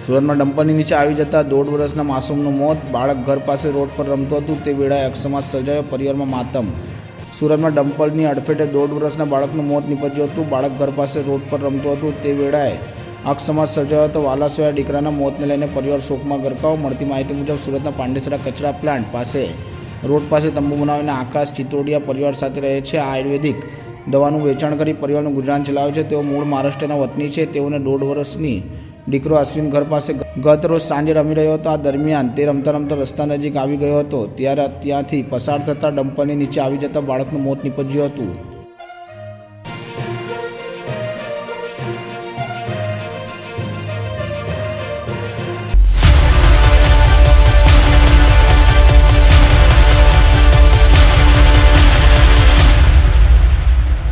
સુરતમાં ડમ્પરની નીચે આવી જતા 1.5 વર્ષના માસૂમનું મોત. બાળક ઘર પાસે રોડ પર રમતું હતું તે વેળાએ અકસ્માત સર્જાયો, પરિવારમાં માતમ. સુરતમાં ડમ્પરની અડફેટે 1.5 વર્ષના બાળકનું મોત નીપજ્યું હતું. બાળક ઘર પાસે રોડ પર રમતું હતું તે વેળાએ અકસ્માત સર્જાયો હતો. વાલાસોયા દીકરાના મોતને લઈને પરિવાર શોકમાં ગરકાવ. મળતી માહિતી મુજબ સુરતના પાંડેસરા કચરા પ્લાન્ટ પાસે રોડ પાસે તંબુ બનાવીને આકાશ ચિત્રોડિયા પરિવાર સાથે રહે છે. આ આયુર્વેદિક દવાનું વેચાણ કરી પરિવારનું ગુજરાન ચલાવે છે. તેઓ મૂળ મહારાષ્ટ્રના વતની છે. તેઓને 1.5 વર્ષની દીકરો અશ્વિન ઘર પાસે ગત રોજ સાંજે રમી રહ્યો હતો. આ દરમિયાન તે રમતા રમતા રસ્તા નજીક આવી ગયો હતો. ત્યારે ત્યાંથી પસાર થતાં ડમ્પરની નીચે આવી જતાં બાળકનું મોત નીપજ્યું હતું.